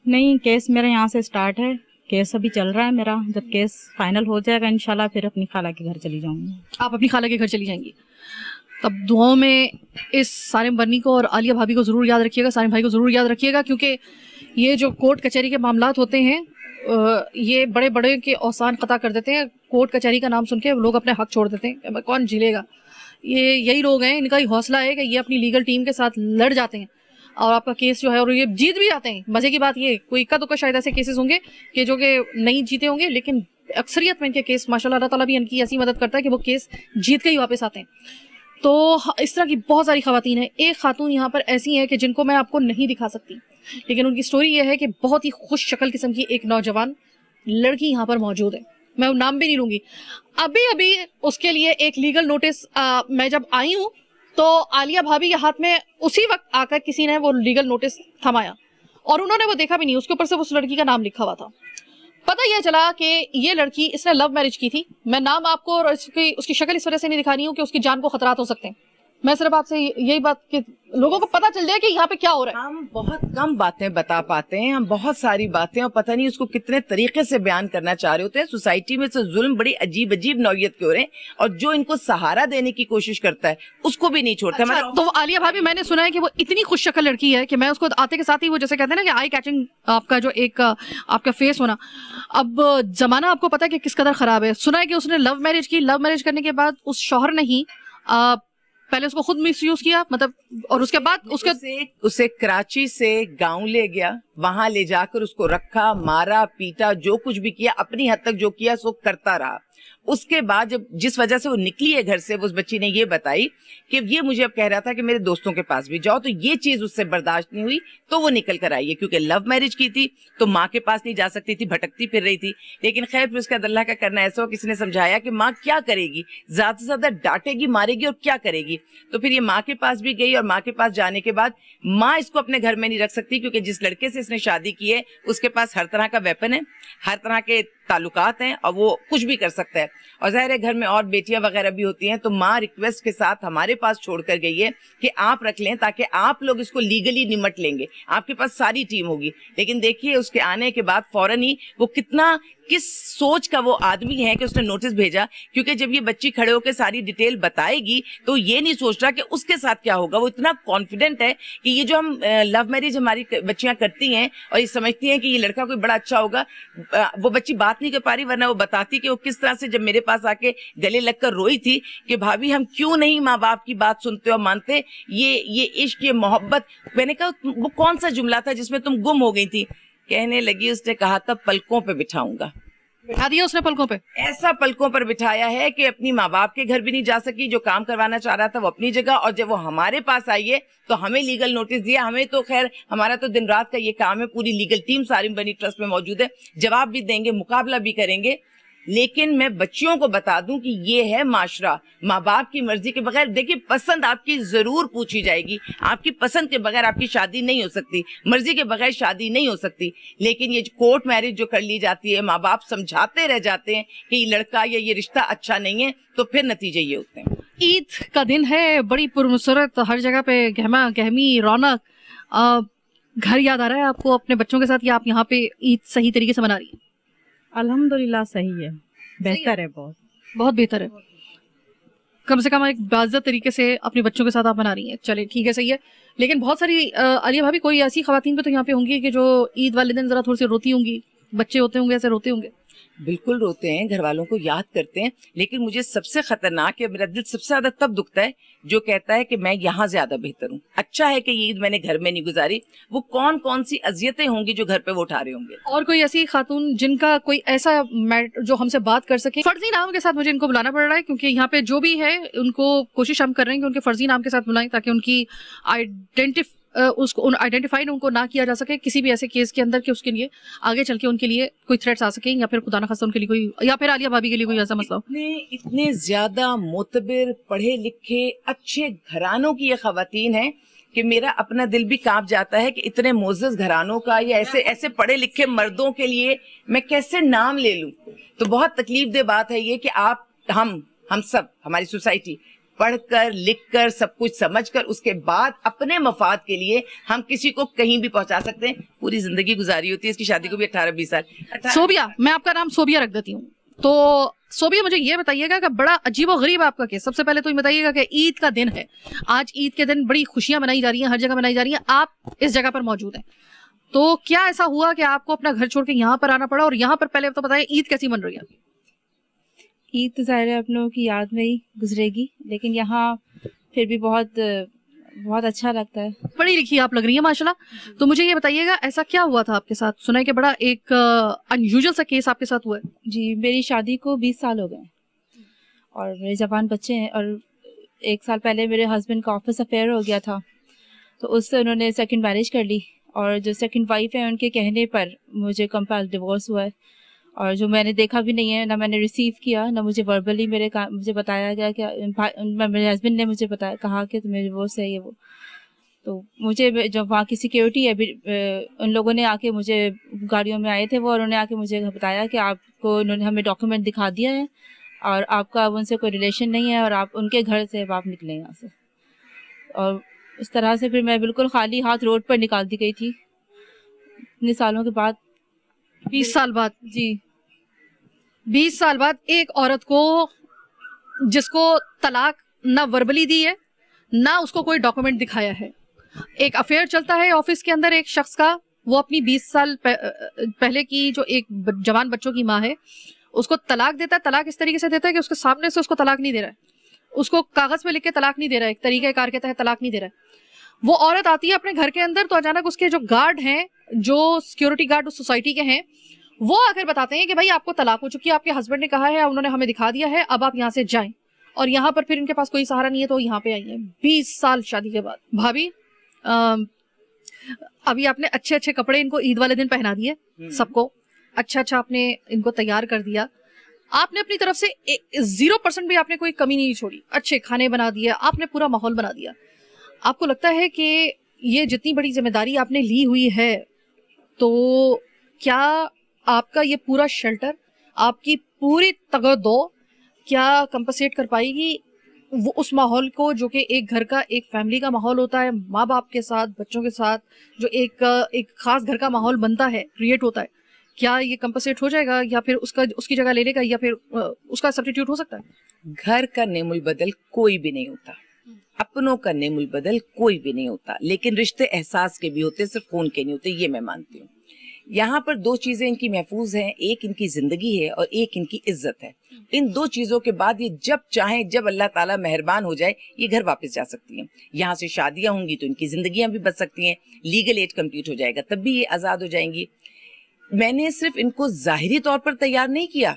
Speaker 4: नहीं, केस मेरा यहाँ से स्टार्ट है, केस अभी चल रहा है मेरा। जब केस फाइनल हो जाएगा इंशाल्लाह फिर अपनी खाला के घर चली जाऊंगी।
Speaker 1: आप अपनी खाला के घर चली जाएंगी? तब दुआओं में इस सारिम बर्नी को और आलिया भाभी को ज़रूर याद रखिएगा, सारिम भाई को ज़रूर याद रखिएगा, क्योंकि ये जो कोर्ट कचहरी के मामलात होते हैं ये बड़े बड़े के औसान क़ता कर देते हैं। कोर्ट कचहरी का नाम सुन के लोग अपने हक छोड़ देते हैं। कौन झेलेगा? ये यही लोग हैं, इनका ही हौसला है कि ये अपनी लीगल टीम के साथ लड़ जाते हैं और आपका केस जो है और ये जीत भी जाते हैं। मज़े की बात ये, कोई इक्का दुक्का शायद ऐसे केसेस होंगे कि जो कि नहीं जीते होंगे, लेकिन अक्सरियत में इनके केस माशाल्लाह अल्लाह ताला भी इनकी ऐसी मदद करता है कि वो केस जीत के ही वापस आते हैं। तो इस तरह की बहुत सारी खवातीन हैं। एक खातून यहाँ पर ऐसी हैं कि जिनको मैं आपको नहीं दिखा सकती, लेकिन उनकी स्टोरी ये है कि बहुत ही खुश शक्ल किस्म की एक नौजवान लड़की यहाँ पर मौजूद है। मैं नाम भी नहीं लूंगी। अभी अभी उसके लिए एक लीगल नोटिस मैं जब आई हूँ तो आलिया भाभी के हाथ में उसी वक्त आकर किसी ने वो लीगल नोटिस थमाया और उन्होंने वो देखा भी नहीं, उसके ऊपर से उस लड़की का नाम लिखा हुआ था। पता यह चला कि ये लड़की, इसने लव मैरिज की थी। मैं नाम आपको और उसकी शक्ल इस वजह से नहीं दिखा रही हूँ कि उसकी जान को खतरात हो सकते हैं। मैं सिर्फ आपसे यही बात कि लोगों को पता चल जाए कि यहाँ पे क्या हो रहा है।
Speaker 2: हम बहुत कम बातें बता पाते हैं, हम बहुत सारी बातें, और पता नहीं उसको कितने तरीके से बयान करना चाह रहे होते हैं। सोसाइटी में से जुल्म बड़ी अजीब अजीब नौयत के हो रहे हैं, और जो इनको सहारा देने की कोशिश करता है उसको भी नहीं छोड़ता।
Speaker 1: अच्छा, तो आलिया भाभी, मैंने सुना है कि वो इतनी खुश शक्ल लड़की है कि मैं उसको आते के साथ ही, वो जैसे कहते हैं ना कि आई कैचिंग, आपका जो एक आपका फेस होना। अब जमाना आपको पता है कि किस कदर खराब है। सुना है कि उसने लव मैरिज की, लव मैरिज करने के बाद उस शौहर ने ही पहले उसको खुद मिसयूज किया, मतलब, और उसके बाद
Speaker 2: उसे कराची से गांव ले गया, वहां ले जाकर उसको रखा, मारा, पीटा, जो कुछ भी किया, अपनी हद तक जो किया सो करता रहा। उसके बाद जब जिस वजह से वो निकली है घर से, उस बच्ची ने ये बताई कि ये मुझे अब कह रहा था कि मेरे दोस्तों के पास भी जाओ, तो ये चीज उससे बर्दाश्त नहीं हुई, तो वो निकल कर आई है। क्योंकि लव मैरिज की थी तो माँ के पास नहीं जा सकती थी, भटकती फिर रही थी। लेकिन खैर फिर उसके बाद अल्लाह का करना ऐसा हो, किसी ने समझाया कि माँ क्या करेगी, ज्यादा से ज्यादा डांटेगी, मारेगी, और क्या करेगी। तो फिर ये माँ के पास भी गई, और माँ के पास जाने के बाद माँ इसको अपने घर में नहीं रख सकती, क्योंकि जिस लड़के से इसने शादी की है उसके पास हर तरह का वेपन है, हर तरह के ताल्लुकात हैं, और वो कुछ भी कर सकता है। और जाहिर है घर में और बेटियां वगैरह भी होती हैं, तो माँ रिक्वेस्ट के साथ हमारे पास छोड़ कर गई है कि आप रख लें, ताकि आप लोग इसको लीगली निमट लेंगे, आपके पास सारी टीम होगी। लेकिन देखिए उसके आने के बाद फौरन ही वो किस सोच का वो आदमी है कि उसने नोटिस भेजा। क्योंकि जब ये बच्ची खड़े होकर सारी डिटेल बताएगी तो ये नहीं सोच रहा कि उसके साथ क्या होगा। वो इतना कॉन्फिडेंट है कि ये जो हम लव मैरिज हमारी बच्चियां करती हैं और ये समझती हैं कि ये लड़का कोई बड़ा अच्छा होगा, वो बच्ची बात नहीं कर पा रही, वरना वो बताती कि वो किस तरह से जब मेरे पास आके गले लगकर रोई थी कि भाभी हम क्यों नहीं माँ बाप की बात सुनते और मानते, ये इश्क, ये मोहब्बत। मैंने कहा वो कौन सा जुमला था जिसमें तुम गुम हो गई थी? कहने लगी उसने कहा था पलकों पे बिठाऊंगा।
Speaker 1: बिठा दिया उसने पलकों पे,
Speaker 2: ऐसा पलकों पर बिठाया है कि अपनी माँ बाप के घर भी नहीं जा सकी। जो काम करवाना चाह रहा था वो अपनी जगह, और जब वो हमारे पास आई है तो हमें लीगल नोटिस दिया। हमें तो खैर हमारा तो दिन रात का ये काम है, पूरी लीगल टीम सारी बनी ट्रस्ट में मौजूद है, जवाब भी देंगे, मुकाबला भी करेंगे। लेकिन मैं बच्चियों को बता दूं कि ये है माशरा, माँ बाप की मर्जी के बगैर। देखिए पसंद आपकी जरूर पूछी जाएगी, आपकी पसंद के बगैर आपकी शादी नहीं हो सकती, मर्जी के बगैर शादी नहीं हो सकती। लेकिन ये कोर्ट मैरिज जो कर ली जाती है, माँ बाप समझाते रह जाते हैं कि ये लड़का या ये रिश्ता अच्छा नहीं है, तो फिर नतीजे ये होते हैं।
Speaker 1: ईद का दिन है, बड़ी पुरमसरत, हर जगह पे गहमा गहमी रौनक। घर याद आ रहा है आपको अपने बच्चों के साथ, या आप यहाँ पे ईद सही तरीके से मना रही है?
Speaker 4: अल्हम्दुलिल्लाह सही है, बेहतर है, बहुत
Speaker 1: बहुत बेहतर है। कम से कम एक बाज़त तरीके से अपने बच्चों के साथ आप मना रही हैं, चले ठीक है, सही है। लेकिन बहुत सारी आलिया भाभी, कोई ऐसी खवातीन भी तो यहाँ पे होंगी कि जो ईद वाले दिन जरा थोड़ी सी रोती होंगी, बच्चे होते होंगे ऐसे रोते होंगे।
Speaker 2: बिल्कुल रोते हैं, घर वालों को याद करते हैं। लेकिन मुझे सबसे खतरनाक है, मेरा दिल सबसे ज्यादा तब दुखता है जो कहता है कि मैं यहाँ ज्यादा बेहतर हूँ, अच्छा है कि ये ईद मैंने घर में नहीं गुजारी। वो कौन कौन सी अजियतें होंगी जो घर पे वो उठा रहे होंगे।
Speaker 1: और कोई ऐसी खातून जिनका कोई ऐसा जो हमसे बात कर सके, फर्जी नाम के साथ मुझे इनको बुलाना पड़ रहा है, क्योंकि यहाँ पे जो भी है उनको कोशिश हम कर रहे हैं कि उनके फर्जी नाम के साथ बुलाएं, ताकि उनकी आइडेंटिफाइड उनको ना किया जा सके किसी भी ऐसे केस के अंदर कि उसके लिए आगे चल के उनके लिए कोई थ्रेट्स आ सके, या फिर खुदा ना खास्ता उनके लिए कोई, या फिर आलिया भाभी के लिए कोई ऐसा मसला हो।
Speaker 2: इतने ज्यादा मोतबर, पढ़े लिखे, अच्छे घरानों की ये खवातीन है कि मेरा अपना दिल भी कांप जाता है कि इतने मोअज़्ज़ज़ घरानों का या ऐसे पढ़े लिखे मर्दों के लिए मैं कैसे नाम ले लूं। तो बहुत तकलीफ दे बात है ये कि आप, हम सब, हमारी सोसाइटी पढ़कर लिखकर सब कुछ समझकर उसके बाद अपने मफाद के लिए हम किसी को कहीं भी पहुंचा सकते हैं। पूरी जिंदगी गुजारी होती है, इसकी शादी को भी 18-20 साल।
Speaker 1: सोबिया, मैं आपका नाम सोबिया रख देती हूँ। तो सोबिया, मुझे ये बताइएगा कि बड़ा अजीब और गरीब आपका केस। सबसे पहले तो ये बताइएगा कि ईद का दिन है, आज ईद के दिन बड़ी खुशियां मनाई जा रही हैं, हर जगह मनाई जा रही हैं, आप इस जगह पर मौजूद हैं, तो क्या ऐसा हुआ कि आपको अपना घर छोड़ के यहाँ पर आना पड़ा? और यहाँ पर पहले तो बताइए ईद कैसी बन रही है?
Speaker 5: ईद तो ज़ाहिर है अपनों की याद में ही गुजरेगी, लेकिन यहाँ फिर भी बहुत अच्छा लगता है।
Speaker 1: पढ़ी लिखी आप लग रही है माशाल्लाह। तो मुझे ये बताइएगा ऐसा क्या हुआ था आपके साथ? सुना है कि बड़ा एक अनयूजुअल सा केस आपके साथ हुआ है।
Speaker 5: जी, मेरी शादी को 20 साल हो गए और मेरे जवान बच्चे हैं, और 1 साल पहले मेरे हस्बैंड का ऑफिस अफेयर हो गया था, तो उससे उन्होंने सेकंड मैरिज कर ली, और जो सेकंड वाइफ है उनके कहने पर मुझे कंपेल डिवोर्स हुआ है, और जो मैंने देखा भी नहीं है, ना मैंने रिसीव किया, ना मुझे वर्बली मुझे बताया गया कि मेरे हस्बैंड ने मुझे कहा कि तुम्हें डिवोर्स है ये वो। तो मुझे जो वहाँ की सिक्योरिटी है, उन लोगों ने आके मुझे, गाड़ियों में आए थे वो, और उन्होंने आके मुझे बताया कि आपको, उन्होंने हमें डॉक्यूमेंट दिखा दिया है और आपका उनसे कोई रिलेशन नहीं है और आप उनके घर से आप निकले यहाँ से। اور اس طرح سے پھر میں بالکل خالی ہاتھ روڈ پر نکال دی گئی تھی اتنے سالوں کے بعد.
Speaker 1: 20 سال بعد.
Speaker 5: جی
Speaker 1: 20 سال بعد ایک عورت کو جس کو طلاق نہ وربلی دی ہے نہ اس کو کوئی ڈاکومنٹ دکھایا ہے, ایک افیئر چلتا ہے آفس کے اندر ایک شخص کا, وہ اپنی 20 سال پہلے کی جو ایک جوان بچوں کی ماں ہے اس کو طلاق دیتا ہے. طلاق اس طریقے سے دیتا ہے کہ اس کے سامنے سے اس کو طلاق نہیں دے رہا ہے, اس کو کاغذ پہ لکھ کے طلاق نہیں دے رہا ہے, ایک طریقہ کار کے تحت طلاق نہیں دے رہا ہے. وہ عورت آتی ہے اپنے گھر کے اندر تو اچانک اس کے جو گارڈ ہیں, جو سیکورٹی گارڈ اس سوسائٹی کے ہیں, وہ آ کر بتاتے ہیں کہ بھائی آپ کو طلاق ہو چکی ہے, آپ کے ہسبینڈ نے کہا ہے, انہوں نے ہمیں دکھا دیا ہے, اب آپ یہاں سے جائیں. اور یہاں پر پھر ان کے پاس کوئی سہارا نہیں ہے تو یہاں پہ آئی ہیں 20 سال شادی کے بعد. بھابھی ابھی آپ نے اچھے اچھے کپڑے ان کو عید والے دن پہنا دیے, سب کو اچھا آپ نے ان کو تیار کر دیا, آپ نے اپنی طرف سے 0% بھی آپ نے کوئی کمی نہیں چھوڑی, اچھے کھانے بنا دیے, آپ نے پورا ماحول بنا دیا. آپ کو لگتا ہے کہ یہ جتنی بڑی ذمہ داری آپ نے لی ہوئی ہے تو کیا آپ کا یہ پورا شیلٹر, آپ کی پوری تگدو کیا کمپنسیٹ کر پائے گی وہ اس ماحول کو جو کہ ایک گھر کا, ایک فیملی کا ماحول ہوتا ہے, ماں باپ کے ساتھ, بچوں کے ساتھ, جو ایک خاص گھر کا ماحول بنتا ہے, کریٹ ہوتا ہے, کیا یہ کمپنسیٹ ہو جائے گا یا پھر اس کی جگہ لے لے گا یا پھر اس کا سبسٹیٹیوٹ ہو سکتا ہے؟
Speaker 2: گھر کا نعم البدل کوئی بھی نہیں ہوتا, اپنوں کا نعم البدل کوئی بھی نہیں ہوتا, لیکن رشتے احساس کے بھی ہوتے, صرف خون کے نہیں ہوتے, یہ میں مانتی ہوں. یہاں پر 2 چیزیں ان کی محفوظ ہیں, ایک ان کی زندگی ہے اور ایک ان کی عزت ہے. ان 2 چیزوں کے بعد یہ جب چاہیں, جب اللہ تعالیٰ مہربان ہو جائے, یہ گھر واپس جا سکتی ہیں. یہاں سے شادیاں ہوں گی تو ان کی زندگیاں بھی بچ سکتی ہیں, لیگل ایج کمپلیٹ ہو جائے گا تب بھی یہ آزاد ہو جائیں گی. میں نے صرف ان کو ظاہری طور پر تیار نہیں کیا,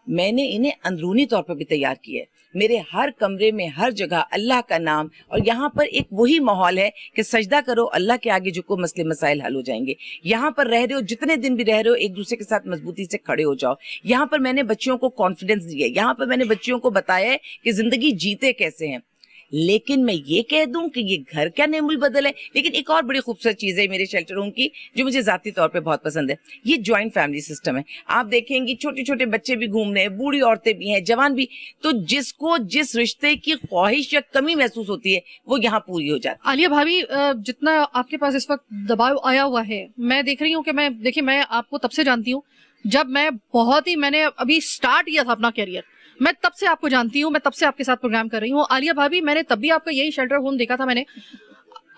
Speaker 2: میں نے انہیں اندرونی طور پر بھی تیار کیا ہے. میرے ہر کمرے میں ہر جگہ اللہ کا نام, اور یہاں پر ایک وہی ماحول ہے کہ سجدہ کرو, اللہ کے آگے جھکو, مسئلے مسائل حل ہو جائیں گے. یہاں پر رہ رہے ہو, جتنے دن بھی رہ رہے ہو, ایک دوسرے کے ساتھ مضبوطی سے کھڑے ہو جاؤ. یہاں پر میں نے بچیوں کو کانفیڈنس دیا ہے, یہاں پر میں نے بچیوں کو بتایا ہے کہ زندگی جیتے کیسے ہیں. لیکن میں یہ کہہ دوں کہ یہ گھر کیا نعم البدل ہے. لیکن ایک اور بڑی خوبصورت چیز ہے میرے شیلٹر ہوم کی جو مجھے ذاتی طور پہ بہت پسند ہے, یہ جوائنٹ فیملی سسٹم ہے. آپ دیکھیں گی چھوٹے چھوٹے بچے بھی گھوم رہے ہیں, بوڑھی عورتیں بھی ہیں, جوان بھی, تو جس کو جس رشتے کی خواہش یا کمی محسوس ہوتی ہے وہ یہاں پوری ہو جاتی ہے.
Speaker 1: عالیہ بھابھی, جتنا آپ کے پاس اس وقت دباؤ آیا ہوا ہے, میں دیکھ رہی ہوں کہ میں آپ کو تب سے جانتی ہوں جب میں نے ابھی سٹارٹ کیا تھا اپنا کیریئر, میں تب سے آپ کو جانتی ہوں, میں تب سے آپ کے ساتھ پروگرام کر رہی ہوں. عالیہ بھابھی, میں نے تب بھی آپ کا یہی شیلٹر ہوم دیکھا تھا میں نے.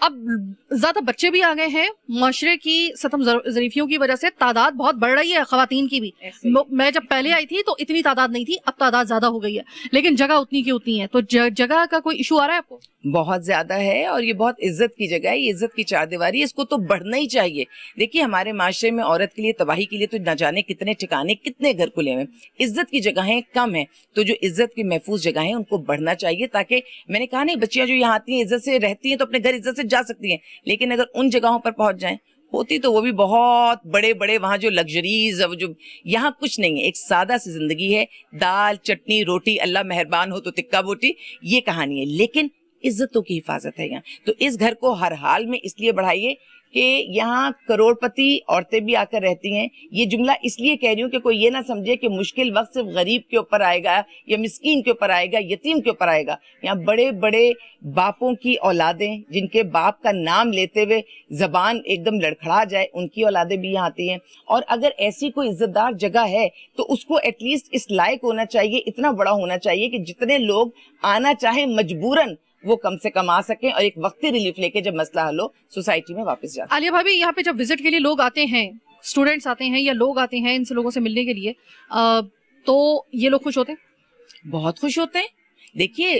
Speaker 1: اب زیادہ بچے بھی آ گئے ہیں, معاشرے کی ستم ظریفیوں کی وجہ سے تعداد بہت بڑھ رہی ہے خواتین کی بھی. میں جب پہلے آئی تھی تو اتنی تعداد نہیں تھی, اب تعداد زیادہ ہو گئی ہے, لیکن جگہ اتنی کی اتنی ہے. تو جگہ کا کوئی ایشو آ رہا ہے آپ کو؟
Speaker 2: بہت زیادہ ہے, اور یہ بہت عزت کی جگہ ہے, یہ عزت کی چار دیواری ہے, اس کو تو بڑھنا ہی چاہیے. دیکھیے ہمارے معاشرے میں عورت کے لیے تباہی کے لیے تو نہ جانے کتنے ٹھکانے, کتنے گھر کھلے ہوئے. عزت کی جگہیں کم ہیں, تو جو عزت کی محفوظ جگہیں ہیں ان کو بڑھنا چاہیے, تاکہ میں نے کہا نہیں, بچیاں جو یہاں آتی ہیں عزت سے رہتی ہیں تو اپنے گھر عزت سے جا سکتی ہیں, لیکن اگر ان جگہوں پر پہنچ جائیں, ہوتی تو وہ بھی بہت بڑے بڑے وہاں جو لگژریز, جو یہاں کچھ نہیں ہے, ایک سادہ سی زندگی ہے, دال چٹنی روٹی, اللہ مہربان ہو تو تکہ بوٹی, یہ کہانی ہے. لیکن عزتوں کی حفاظت ہے یہاں. تو اس گھر کو ہر حال میں اس لیے بڑھائیے کہ یہاں کروڑ پتی عورتیں بھی آ کر رہتی ہیں. یہ جملہ اس لیے کہہ رہی ہوں کہ کوئی یہ نہ سمجھے کہ مشکل وقت صرف غریب کے اوپر آئے گا یا مسکین کے اوپر آئے گا, یتیم کے اوپر آئے گا. یہاں بڑے بڑے باپوں کی اولادیں, جن کے باپ کا نام لیتے ہوئے زبان ایک دم لڑکھڑا جائے, ان کی اولادیں بھی یہاں آتی ہیں. اور اگر ایسی کوئی عزت دار جگہ ہے تو اس کو ایٹ لیسٹ اس لائق ہونا چاہیے, اتنا بڑا ہونا چاہیے کہ جتنے لوگ آنا چاہیں مجبوراً وہ کم سے کم آ سکیں, اور ایک وقتی ریلیف لے کے جب مسئلہ حل ہو سوسائٹی میں واپس جا سکیں.
Speaker 1: عالیہ بھابھی, یہاں پہ جب وزٹ کے لیے لوگ آتے ہیں, اسٹوڈینٹس آتے ہیں یا لوگ آتے ہیں ان سے لوگوں سے ملنے کے لیے, تو یہ لوگ خوش ہوتے ہیں؟
Speaker 2: بہت خوش ہوتے ہیں. دیکھیے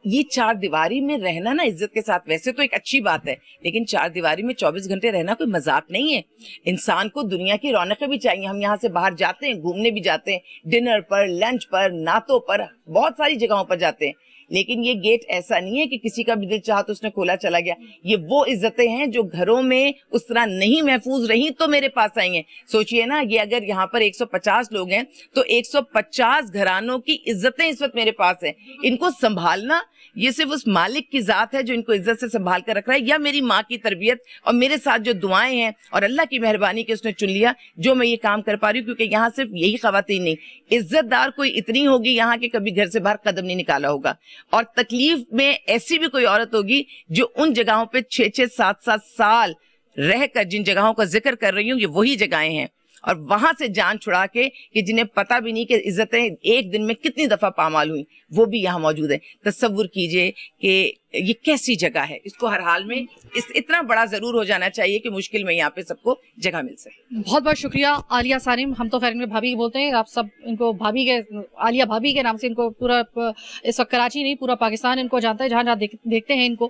Speaker 2: یہ چار دیواری میں رہنا نا عزت کے ساتھ ویسے تو ایک اچھی بات ہے, لیکن چار دیواری میں 24 گھنٹے رہنا کوئی مذاق نہیں ہے. انسان کو دنیا کی رونقیں بھی چاہیے. ہم یہاں سے باہر جاتے ہیں, گھومنے بھی جاتے ہیں, ڈنر پر, لنچ پر, نعتوں پر, بہت ساری جگہوں پر جاتے ہیں, لیکن یہ گیٹ ایسا نہیں ہے کہ کسی کا بھی دل چاہا تو اس نے کھولا چلا گیا. یہ وہ عزتیں ہیں جو گھروں میں اس طرح نہیں محفوظ رہی تو میرے پاس آئی ہیں. سوچئے نا, یہ اگر یہاں پر 150 لوگ ہیں تو 150 گھرانوں کی عزتیں اس وقت میرے پاس ہیں. ان کو سنبھالنا یہ صرف اس مالک کی ذات ہے جو ان کو عزت سے سنبھال کر رکھ رہا ہے, یا میری ماں کی تربیت اور میرے ساتھ جو دعائیں ہیں اور اللہ کی مہربانی کہ اس نے چن لیا جو میں یہ کام کر پا رہی ہوں. کیونکہ یہاں صرف یہی خواتین نہیں, عزت دار کوئی اتنی ہوگی یہاں کے کبھی گھر سے باہر قدم نہیں نکالا ہوگا, اور تکلیف میں ایسی بھی کوئی عورت ہوگی جو ان جگہوں پہ 6-6 7-7 سال رہ کر جن جگہوں کا ذکر کر رہی ہوں یہ وہی جگہیں ہیں, اور وہاں سے جان چھڑا کے کہ جنہیں پتہ بھی نہیں کہ عزتیں ایک دن میں کتنی دفعہ پامال ہوئیں وہ بھی یہاں موجود ہیں. تصور کیجئے کہ یہ کیسی جگہ ہے, اس کو ہر حال میں اتنا بڑا ضرور ہو جانا چاہیے کہ مشکل میں یہاں پہ سب کو جگہ مل سکے.
Speaker 1: بہت بہت شکریہ عالیہ سالم, ہم تو خیر ان کو بھابھی بولتے ہیں, آپ سب ان کو بھابھی کے, عالیہ بھابھی کے نام سے ان کو پورا اس وقت کراچی نہیں پورا پاکستان ان کو جانتا ہے, جہاں جہاں دیکھتے ہیں ان کو.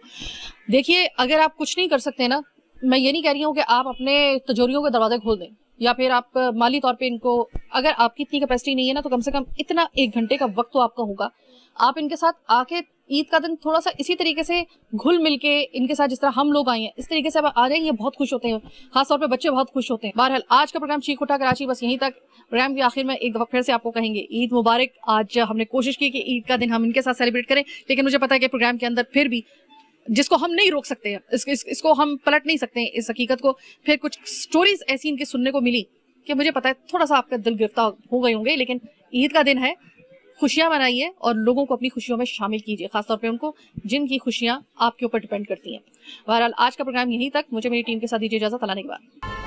Speaker 1: دیکھیے اگر آپ کچھ نہیں کر سکتے نا, میں یہ نہیں کہہ رہی ہوں کہ آپ اپنے تجوریوں کے دروازے کھول دیں یا پھر آپ مالی طور پہ ان کو, اگر آپ کی اتنی کیپیسٹی نہیں ہے نا تو کم سے کم اتنا 1 گھنٹے کا وقت تو آپ کا ہوگا, آپ ان کے ساتھ آ کے عید کا دن تھوڑا سا اسی طریقے سے گھل مل کے ان کے ساتھ جس طرح ہم لوگ آئے ہیں اس طریقے سے اب آ جائیں, یہ بہت خوش ہوتے ہیں, خاص طور پہ بچے بہت خوش ہوتے ہیں. بہرحال آج کا پروگرام چیخ اٹھا کراچی بس یہیں تک. پروگرام کے آخر میں ایک دفعہ پھر سے آپ کو کہیں گے عید مبارک. آج ہم نے کوشش کی کہ عید کا دن ہم ان کے ساتھ سیلیبریٹ کریں, لیکن مجھے پتا ہے کہ پروگرام کے اندر پھر بھی جس کو ہم نہیں روک سکتے, اس کو ہم پلٹ نہیں سکتے اس حقیقت کو, پھر کچھ سٹوریز ایسی ان کے سننے کو ملی کہ مجھے پتا ہے تھوڑا سا آپ کا دل گرفتار ہو گئے ہوں گے. لیکن عید کا دن ہے, خوشیاں منائیے اور لوگوں کو اپنی خوشیوں میں شامل کیجیے, خاص طور پہ ان کو جن کی خوشیاں آپ کے اوپر ڈیپینڈ کرتی ہیں. بہرحال آج کا پروگرام یہیں تک. مجھے میری ٹیم کے ساتھ دیجیے اجازت. اللہ نے کے بعد.